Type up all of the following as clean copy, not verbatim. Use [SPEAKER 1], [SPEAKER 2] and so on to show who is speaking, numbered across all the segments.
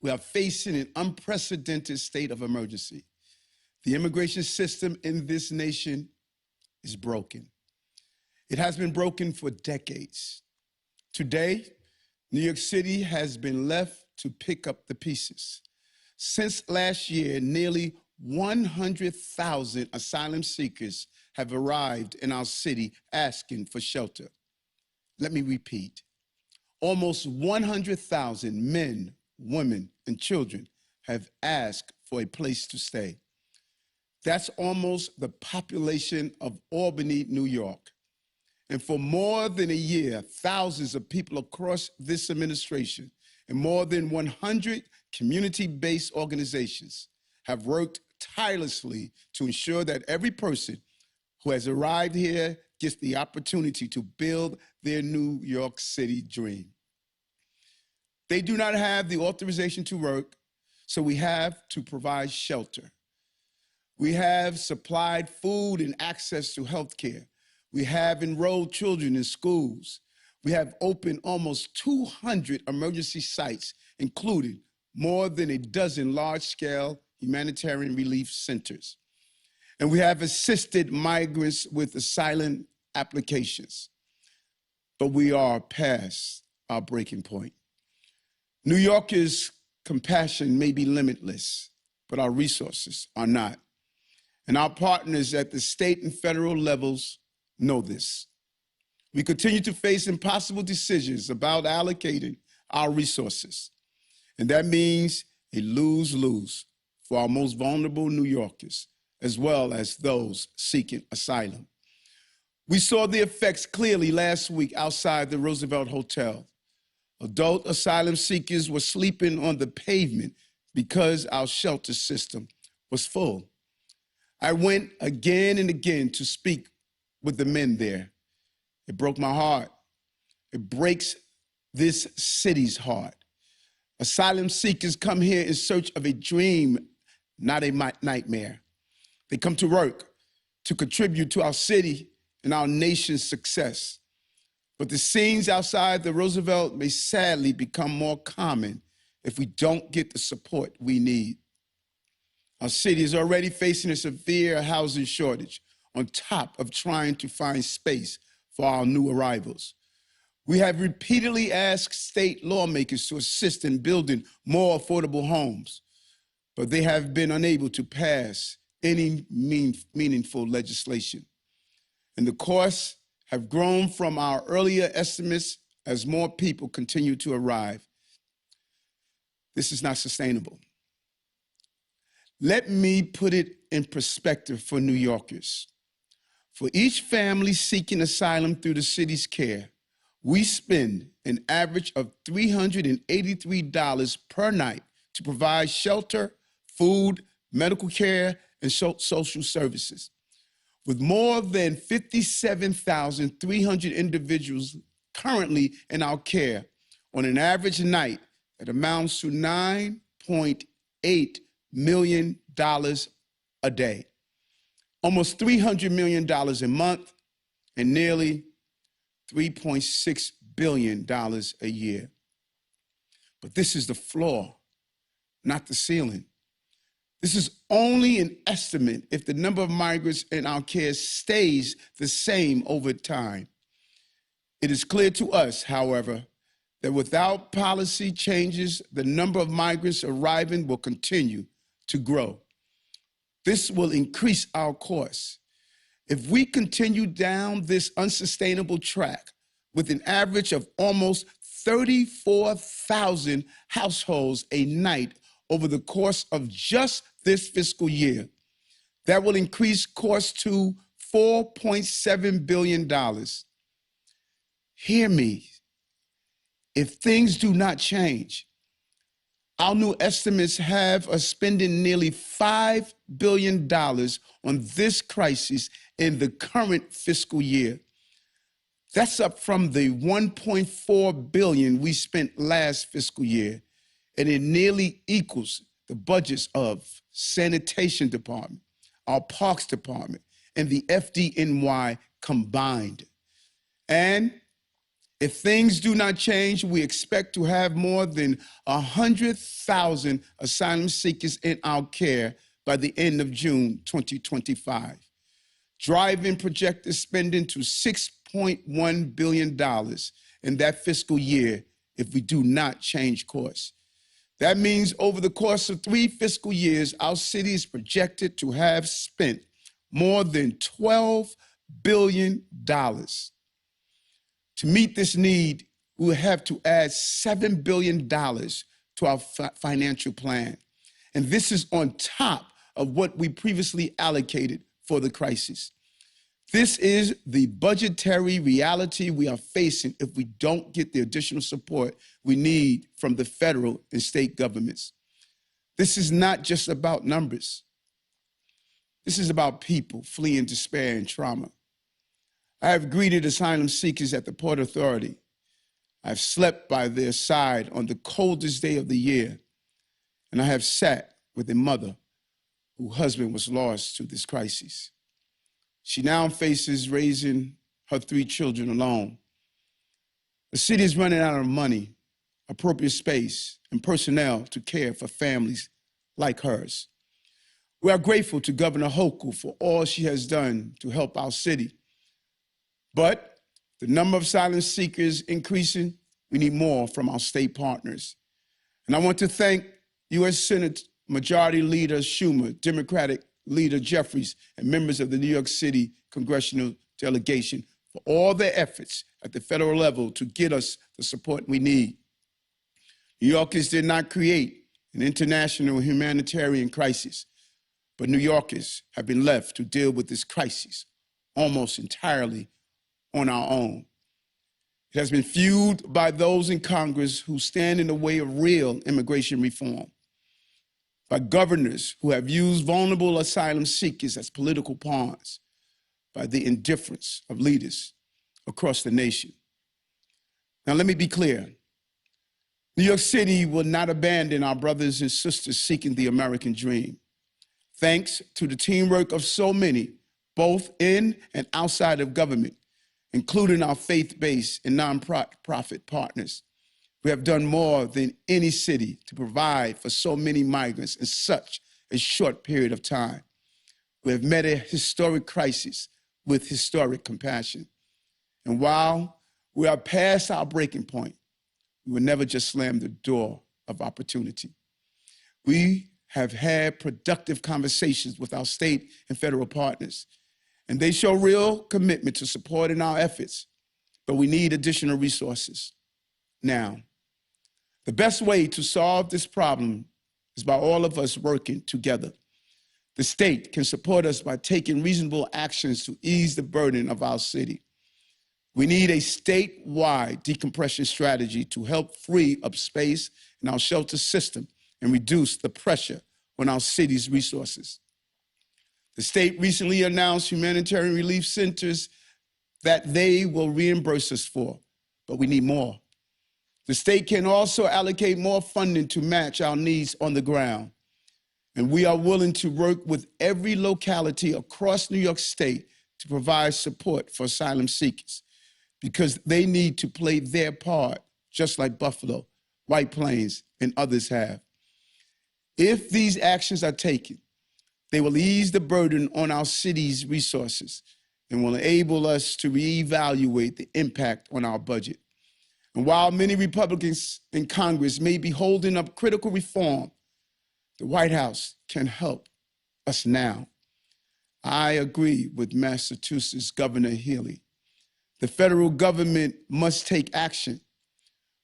[SPEAKER 1] We are facing an unprecedented state of emergency. The immigration system in this nation is broken. It has been broken for decades. Today, New York City has been left to pick up the pieces. Since last year, nearly 100,000 asylum seekers have arrived in our city asking for shelter. Let me repeat. Almost 100,000 men, women, and children have asked for a place to stay. That's almost the population of Albany, New York. And for more than a year, thousands of people across this administration and more than 100 community-based organizations have worked tirelessly to ensure that every person who has arrived here gets the opportunity to build their New York City dream. They do not have the authorization to work, so we have to provide shelter. We have supplied food and access to health care. We have enrolled children in schools. We have opened almost 200 emergency sites, including more than a dozen large-scale humanitarian relief centers. And we have assisted migrants with asylum applications. But we are past our breaking point. New Yorkers' compassion may be limitless, but our resources are not. And our partners at the state and federal levels know this. We continue to face impossible decisions about allocating our resources. And that means a lose-lose for our most vulnerable New Yorkers, as well as those seeking asylum. We saw the effects clearly last week outside the Roosevelt Hotel. Adult asylum seekers were sleeping on the pavement because our shelter system was full. I went again and again to speak with the men there. It broke my heart. It breaks this city's heart. Asylum seekers come here in search of a dream, not a nightmare. They come to work to contribute to our city and our nation's success. But the scenes outside the Roosevelt may sadly become more common if we don't get the support we need. Our city is already facing a severe housing shortage on top of trying to find space for our new arrivals. We have repeatedly asked state lawmakers to assist in building more affordable homes, but they have been unable to pass any meaningful legislation. And the costs have grown from our earlier estimates as more people continue to arrive. This is not sustainable. Let me put it in perspective for New Yorkers. For each family seeking asylum through the city's care, we spend an average of $383 per night to provide shelter, food, medical care, and social services. With more than 57,300 individuals currently in our care, on an average night, that amounts to $9.8 million a day, almost $300 million a month, and nearly $3.6 billion a year. But this is the floor, not the ceiling. This is only an estimate if the number of migrants in our care stays the same over time. It is clear to us, however, that without policy changes, the number of migrants arriving will continue to grow. This will increase our costs. If we continue down this unsustainable track with an average of almost 34,000 households a night over the course of just this fiscal year, that will increase costs to $4.7 billion. Hear me. If things do not change, our new estimates have us spending nearly $5 billion on this crisis in the current fiscal year. That's up from the $1.4 billion we spent last fiscal year, and it nearly equals the budgets of Sanitation Department, our Parks Department, and the FDNY combined. And If things do not change, we expect to have more than 100,000 asylum seekers in our care by the end of June 2025, driving projected spending to $6.1 billion in that fiscal year if we do not change course. That means over the course of 3 fiscal years, our city is projected to have spent more than $12 billion. To meet this need, we will have to add $7 billion to our financial plan. And this is on top of what we previously allocated for the crisis. This is the budgetary reality we are facing if we don't get the additional support we need from the federal and state governments. This is not just about numbers. This is about people fleeing despair and trauma. I have greeted asylum seekers at the Port Authority. I've slept by their side on the coldest day of the year, and I have sat with a mother whose husband was lost to this crisis. She now faces raising her 3 children alone. The city is running out of money, appropriate space, and personnel to care for families like hers. We are grateful to Governor Hochul for all she has done to help our city. But the number of asylum seekers increasing, we need more from our state partners. And I want to thank U.S. Senate Majority Leader Schumer, Democratic Leader Jeffries, and members of the New York City congressional delegation for all their efforts at the federal level to get us the support we need. New Yorkers did not create an international humanitarian crisis, but New Yorkers have been left to deal with this crisis almost entirely on our own. It has been fueled by those in Congress who stand in the way of real immigration reform, by governors who have used vulnerable asylum seekers as political pawns, by the indifference of leaders across the nation. Now, let me be clear. New York City will not abandon our brothers and sisters seeking the American dream. Thanks to the teamwork of so many, both in and outside of government, including our faith-based and nonprofit partners, we have done more than any city to provide for so many migrants in such a short period of time. We have met a historic crisis with historic compassion. And while we are past our breaking point, we will never just slam the door of opportunity. We have had productive conversations with our state and federal partners, and they show real commitment to supporting our efforts, but we need additional resources now. The best way to solve this problem is by all of us working together. The state can support us by taking reasonable actions to ease the burden of our city. We need a statewide decompression strategy to help free up space in our shelter system and reduce the pressure on our city's resources. The state recently announced humanitarian relief centers that they will reimburse us for, but we need more. The state can also allocate more funding to match our needs on the ground. And we are willing to work with every locality across New York State to provide support for asylum seekers because they need to play their part, just like Buffalo, White Plains, and others have. If these actions are taken, they will ease the burden on our city's resources and will enable us to reevaluate the impact on our budget. And while many Republicans in Congress may be holding up critical reform, the White House can help us now. I agree with Massachusetts Governor Healey. The federal government must take action.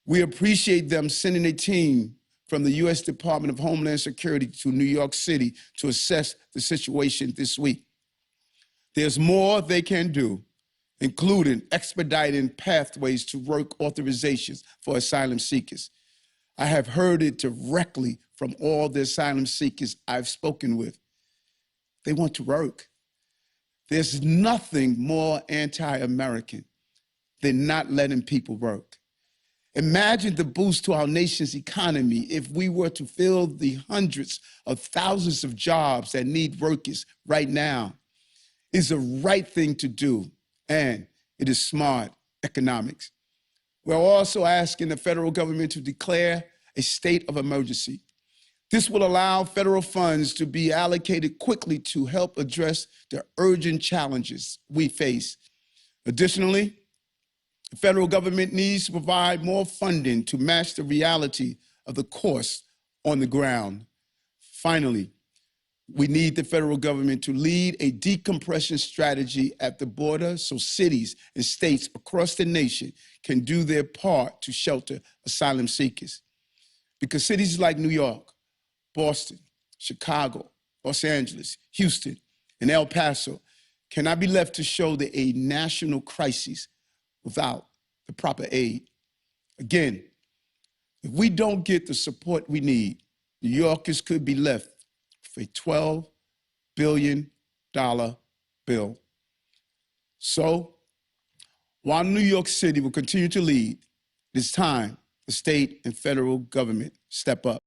[SPEAKER 1] We appreciate them sending a team from the U.S. Department of Homeland Security to New York City to assess the situation this week. There's more they can do, including expediting pathways to work authorizations for asylum seekers. I have heard it directly from all the asylum seekers I've spoken with. They want to work. There's nothing more anti-American than not letting people work. Imagine the boost to our nation's economy if we were to fill the hundreds of thousands of jobs that need workers right now. It's the right thing to do, and it is smart economics. We're also asking the federal government to declare a state of emergency. This will allow federal funds to be allocated quickly to help address the urgent challenges we face. Additionally, the federal government needs to provide more funding to match the reality of the costs on the ground. Finally, we need the federal government to lead a decompression strategy at the border so cities and states across the nation can do their part to shelter asylum seekers. Because cities like New York, Boston, Chicago, Los Angeles, Houston, and El Paso cannot be left to shoulder a national crisis without the proper aid. Again, if we don't get the support we need, New Yorkers could be left with a $12 billion bill. So, while New York City will continue to lead, it is time the state and federal government step up.